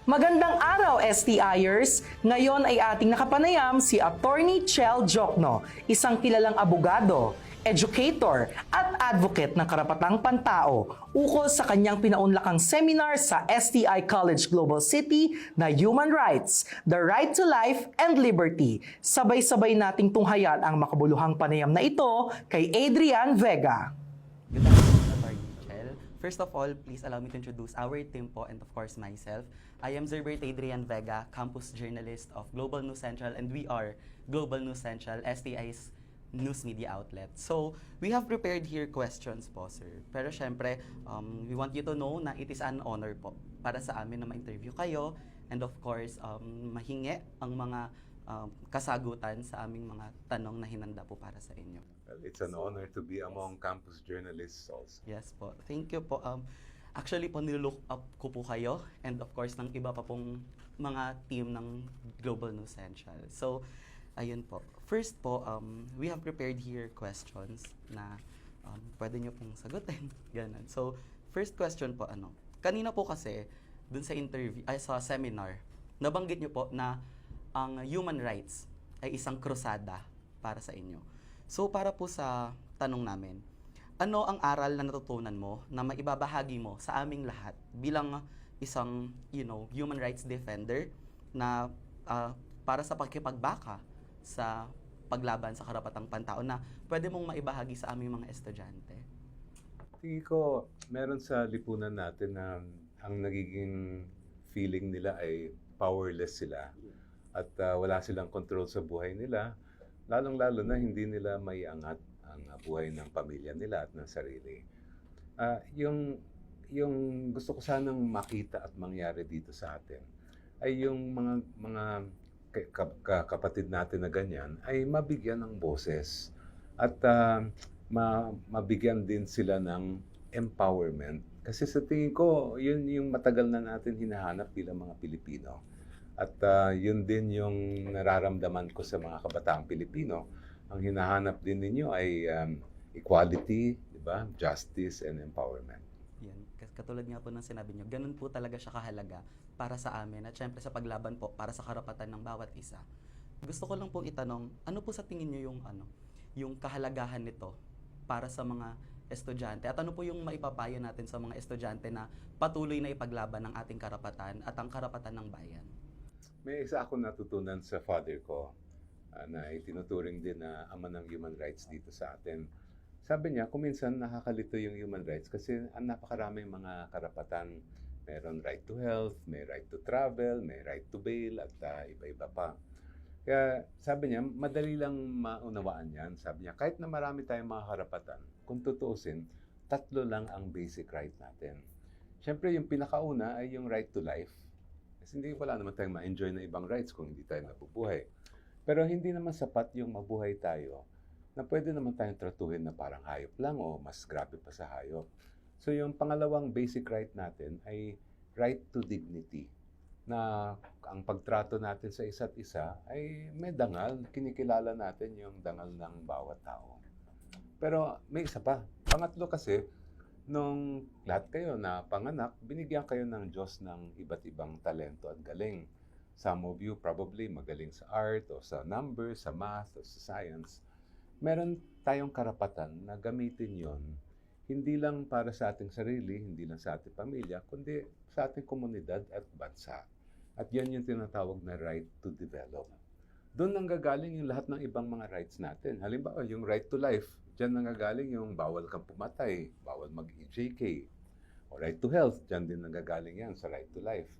Magandang araw, STIers! Ngayon ay ating nakapanayam si Attorney Chel Jokno, isang kilalang abogado, educator at advocate ng karapatang pantao ukol sa kanyang pinaunlakang seminar sa STI College Global City na Human Rights, the Right to Life and Liberty. Sabay-sabay nating tunghayan ang makabuluhang panayam na ito kay Adrian Vega. Good afternoon, Attorney Chel. First of all, please allow me to introduce our team po and of course myself. I am Zerbert Adrian Vega, campus journalist of Global News Central, and we are Global News Central, STI's news media outlet. So, we have prepared here questions po, sir. Pero syempre, we want you to know na it is an honor po para sa amin na ma-interview kayo and of course, mahingi ang mga kasagutan sa aming mga tanong na hinanda po para sa inyo. Well, it's an honor to be among campus journalists also. Yes po. Thank you po. Actually po, nilook up ko po kayo and of course ng iba pa pong mga team ng Global News Central. So, ayun po. First po, we have prepared here questions na pwede nyo pong sagutin. Ganun. So, first question po, kanina po kasi, dun sa interview, ay sa seminar, nabanggit nyo po na ang human rights ay isang krusada para sa inyo. So, para po sa tanong namin, ano ang aral na natutunan mo na maibabahagi mo sa aming lahat bilang isang, human rights defender na para sa pagkipagbaka sa paglaban sa karapatang pantao na pwede mong maibahagi sa aming mga estudyante? Tingin ko, meron sa lipunan natin na ang nagiging feeling nila ay powerless sila at wala silang control sa buhay nila, lalong-lalo na hindi nila maiangat ang buhay ng pamilya nila at ng sarili. Yung gusto ko sanang makita at mangyari dito sa atin ay yung mga kapatid natin na ganyan ay mabigyan ng boses at mabigyan din sila ng empowerment. Kasi sa tingin ko, yun yung matagal na natin hinahanap bilang mga Pilipino. At yun din yung nararamdaman ko sa mga kabataang Pilipino. Ang hinahanap din ninyo ay equality, di ba? Justice and empowerment. Yan. Katulad nga po ng sinabi nyo, ganun po talaga siya kahalaga para sa amin at syempre sa paglaban po para sa karapatan ng bawat isa. Gusto ko lang pong itanong, ano po sa tingin nyo yung kahalagahan nito para sa mga estudyante at ano po yung maipapayo natin sa mga estudyante na patuloy na ipaglaban ng ating karapatan at ang karapatan ng bayan? May isa akong natutunan sa father ko na itinuturing din na ama ng human rights dito sa atin. Sabi niya, kuminsan nakakalito yung human rights kasi ang napakaraming mga karapatan. Meron right to health, may right to travel, may right to bail, at iba-iba pa. Kaya sabi niya, madali lang maunawaan yan. Sabi niya, kahit na marami tayong mga karapatan, kung tutuusin, 3 lang ang basic right natin. Siyempre, yung pinakauna ay yung right to life. Kasi wala naman tayong ma-enjoy na ibang rights kung hindi tayo nabubuhay. Pero hindi naman sapat yung mabuhay tayo na pwede naman tayong tratuhin na parang hayop lang o mas grabe pa sa hayop. So yung pangalawang basic right natin ay right to dignity, na ang pagtrato natin sa isa't isa ay may dangal, kinikilala natin yung dangal ng bawat tao. Pero may isa pa. Pangatlo kasi, nung lahat kayo na panganak, binigyan kayo ng Diyos ng iba't ibang talento at galing. Some of you probably magaling sa art o sa numbers, sa math o sa science. Meron tayong karapatan na gamitin yon hindi lang para sa ating sarili, hindi lang sa ating pamilya, kundi sa ating komunidad at bansa. At yan yung tinatawag na right to develop. Doon nanggagaling yung lahat ng ibang mga rights natin. Halimbawa, yung right to life, dyan nanggagaling yung bawal kang pumatay, bawal mag-EJK. O right to health, dyan din nanggagaling yan sa right to life.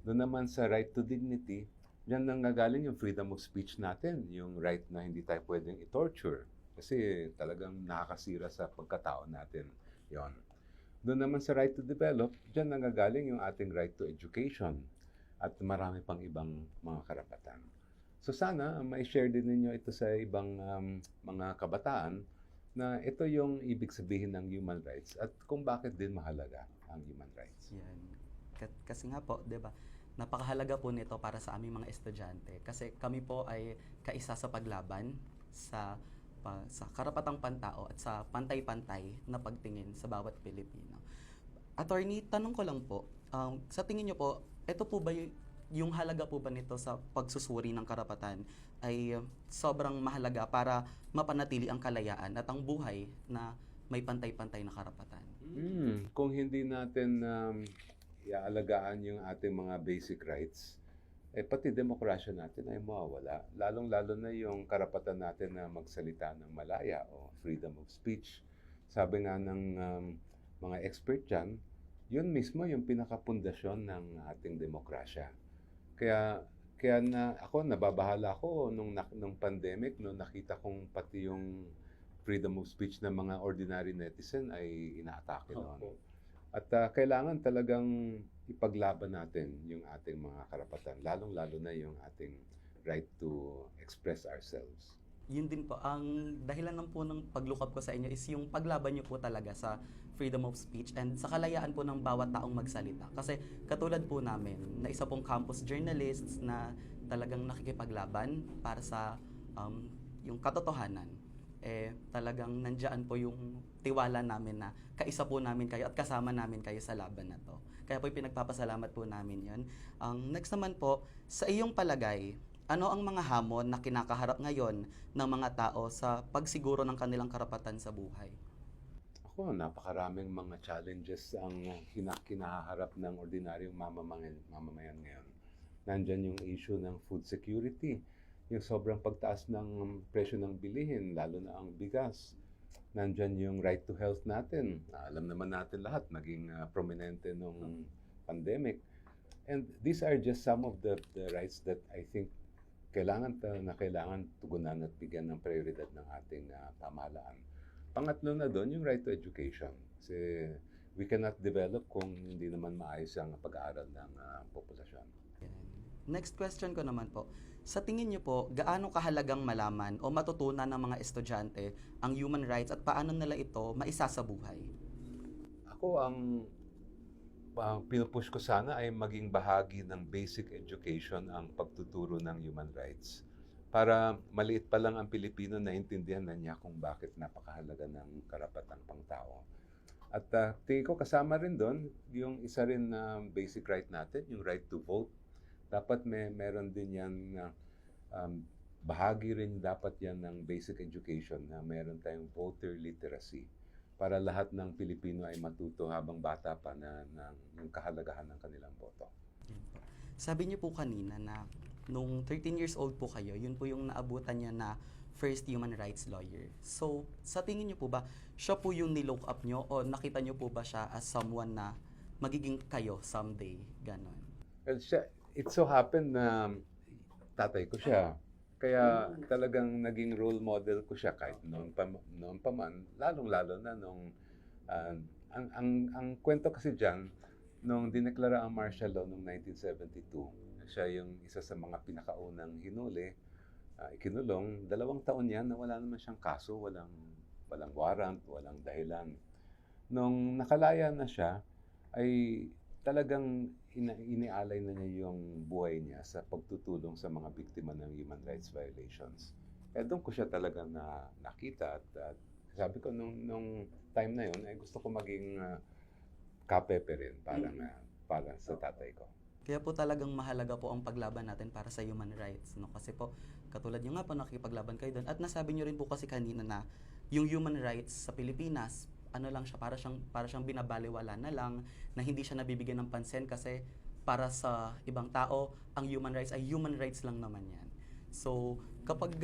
Doon naman sa right to dignity, dyan nanggagaling yung freedom of speech natin, yung right na hindi tayo pwedeng i-torture. Kasi talagang nakakasira sa pagkatao natin yon. Doon naman sa right to develop, dyan nanggagaling yung ating right to education at marami pang ibang mga karapatan. So sana ma-share din ninyo ito sa ibang mga kabataan na ito yung ibig sabihin ng human rights at kung bakit din mahalaga ang human rights. Yan. Kasi nga po, 'di ba? Napakahalaga po nito para sa aming mga estudyante kasi kami po ay kaisa sa paglaban sa karapatang pantao at sa pantay-pantay na pagtingin sa bawat Pilipino. Attorney, tanong ko lang po, sa tingin niyo po, ito po ba yung halaga po ba nito sa pagsusuri ng karapatan ay sobrang mahalaga para mapanatili ang kalayaan at ang buhay na may pantay-pantay na karapatan. Kung hindi natin iaalagaan yung ating mga basic rights, pati demokrasya natin ay mawawala. Lalong-lalo na yung karapatan natin na magsalita ng malaya o freedom of speech. Sabi nga ng mga expert dyan, yun mismo yung pinakapundasyon ng ating demokrasya. Kaya nababahala ko nung pandemic, nung nakita kong pati yung freedom of speech ng mga ordinary netizen ay inaatake noon. At kailangan talagang ipaglaban natin yung ating mga karapatan, lalong-lalo na yung ating right to express ourselves. Yun din po, ang dahilan lang po ng pag-look up ko sa inyo is yung paglaban nyo po talaga sa freedom of speech and sa kalayaan po ng bawat taong magsalita. Kasi katulad po namin, na isa pong campus journalists na talagang nakikipaglaban para sa yung katotohanan, talagang nandiyan po yung tiwala namin na kaisa po namin kayo at kasama namin kayo sa laban na to. Kaya po pinagpapasalamat po namin yun. Next naman po, sa iyong palagay, ano ang mga hamon na kinakaharap ngayon ng mga tao sa pagsiguro ng kanilang karapatan sa buhay? Ako, napakaraming mga challenges ang kinaharap ng ordinaryong mamamayan ngayon. Nandyan yung issue ng food security, yung sobrang pagtaas ng presyo ng bilihin, lalo na ang bigas. Nandyan yung right to health natin. Alam naman natin lahat, naging prominente nung pandemic. And these are just some of the rights that I think kailangan tugunan at bigyan ng prioridad ng ating pamahalaan. Pangatlo na doon, yung right to education. Kasi we cannot develop kung hindi naman maayos ang pag-aaral ng populasyon. Next question ko naman po, sa tingin niyo po, gaano kahalagang malaman o matutunan ng mga estudyante ang human rights at paano nila ito maisasabuhay? Ako, ang pinupush ko sana ay maging bahagi ng basic education ang pagtuturo ng human rights. Para maliit pa lang ang Pilipino, naintindihan na niya kung bakit napakahalaga ng karapatang pangtao. At tingin ko kasama rin doon yung isa rin na basic right natin, yung right to vote. Dapat meron din yan na bahagi rin dapat yan ng basic education na meron tayong voter literacy para lahat ng Pilipino ay matuto habang bata pa na yung kahalagahan ng kanilang boto. Sabi niyo po kanina na nung 13 years old po kayo, yun po yung naabutan niya na first human rights lawyer. So, sa tingin niyo po ba, siya po yung nilook up niyo o nakita niyo po ba siya as someone na magiging kayo someday? Ganon. Well, it so happened na tatay ko siya. Kaya talagang naging role model ko siya kahit noon pa man, lalong-lalo na nung ang kwento kasi diyan nung dineklara ang martial law noong 1972, siya yung isa sa mga pinakaunang hinuli, ikinulong, 2 taon yan na wala naman siyang kaso, walang warrant, walang dahilan. Nung nakalaya na siya, ay talagang inialay na niya yung buhay niya sa pagtutulong sa mga biktima ng human rights violations. Kaya doon ko siya talaga nakita at sabi ko nung time na yun, ay gusto ko maging kapepe rin para sa tatay ko. Kaya po talagang mahalaga po ang paglaban natin para sa human rights. No? Kasi po, katulad nyo nga po, nakikipaglaban kayo doon. At nasabi nyo rin po kasi kanina na yung human rights sa Pilipinas, ano lang siya, para siyang binabaliwala na lang, na hindi siya nabibigyan ng pansin kasi para sa ibang tao, ang human rights ay human rights lang naman yan. So, kapag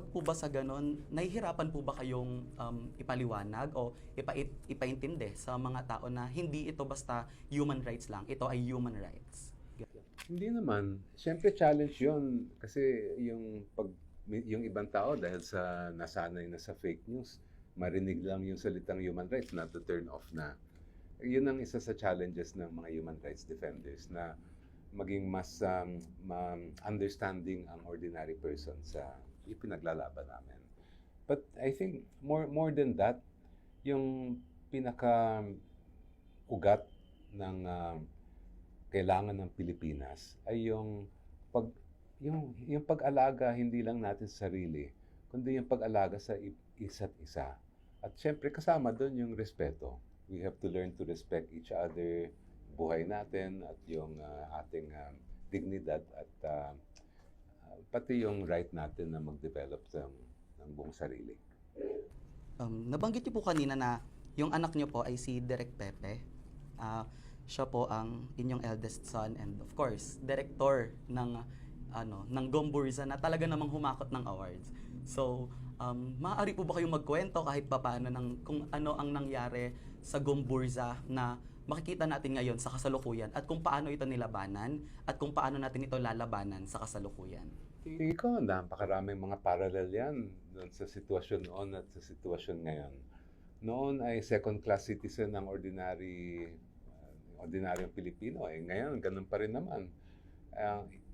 po ba sa ganon, nahihirapan po ba kayong ipaliwanag o ipaintindi sa mga tao na hindi ito basta human rights lang, ito ay human rights? Hindi naman. Siyempre challenge 'yon kasi yung ibang tao dahil sa nasanay na sa fake news, marinig lang yung salitang human rights na to turn off na. Yun ang isa sa challenges ng mga human rights defenders na maging mas understanding ang ordinary person sa ipinaglalaban namin. But I think more than that, yung pinaka ugat ng kailangan ng Pilipinas ay yung pag-alaga hindi lang natin sa sarili, kundi yung pag-alaga sa isa't isa. At syempre kasama doon yung respeto. We have to learn to respect each other, buhay natin at yung ating dignidad at pati yung right natin na mag-develop ng buong sarili. Nabanggit niyo po kanina na yung anak niyo po ay si Direk Pepe. Siya po ang inyong eldest son and of course, director ng Gomburza na talaga namang humakot ng awards. So, maaari po ba kayong magkwento kahit papaano kung ano ang nangyari sa Gomburza na makikita natin ngayon sa kasalukuyan at kung paano ito nilabanan at kung paano natin ito lalabanan sa kasalukuyan? Tingin ko, napakaraming mga parallel yan doon sa sitwasyon noon at sa sitwasyon ngayon. Noon ay second-class citizen ang ordinaryong Pilipino. Ngayon, ganun pa rin naman.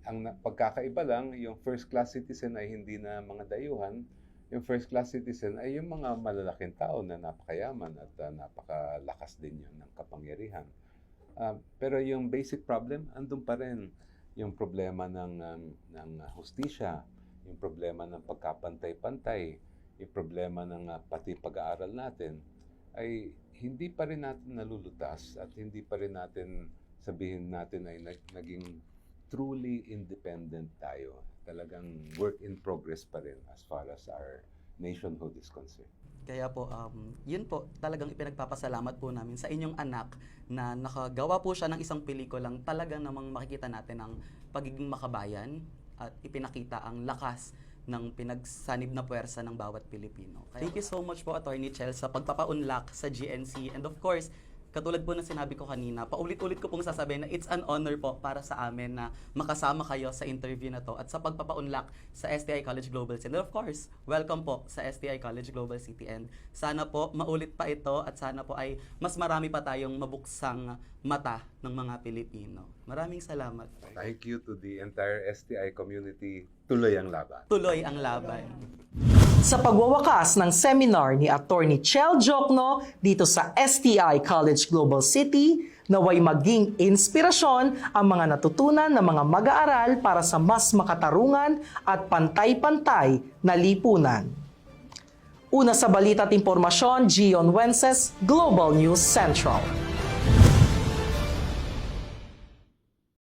Ang pagkakaiba lang, yung first-class citizen ay hindi na mga dayuhan. Yung first-class citizen ay yung mga malalaking tao na napakayaman at napakalakas din yun ng kapangyarihan. Pero yung basic problem, andun pa rin. Yung problema ng hustisya, yung problema ng pagkapantay-pantay, yung problema ng pati pag-aaral natin, ay hindi pa rin natin nalulutas at hindi pa rin natin sabihin natin ay naging truly independent tayo. Talagang work in progress pa rin as far as our nationhood is concerned. Kaya po, yun po, talagang ipinagpapasalamat po namin sa inyong anak na nakagawa po siya ng isang pelikulang talagang namang makikita natin ang pagiging makabayan at ipinakita ang lakas ng pinagsanib na puwersa ng bawat Pilipino. Thank you so much po, Attorney Chel, sa pagpapaunlak sa GNC. And of course, katulad po na sinabi ko kanina, paulit-ulit ko pong sasabihin na it's an honor po para sa amin na makasama kayo sa interview na to at sa pagpapaunlak sa STI College Global City. And of course, welcome po sa STI College Global City. And sana po maulit pa ito at sana po ay mas marami pa tayong mabuksang mata ng mga Pilipino. Maraming salamat. Thank you to the entire STI community. Tuloy ang laban. Tuloy ang laban. Sa pagwawakas ng seminar ni Attorney Chel Jokno dito sa STI College Global City, naway maging inspirasyon ang mga natutunan ng mga mag-aaral para sa mas makatarungan at pantay-pantay na lipunan. Una sa balita at impormasyon, Gion Wences, Global News Central.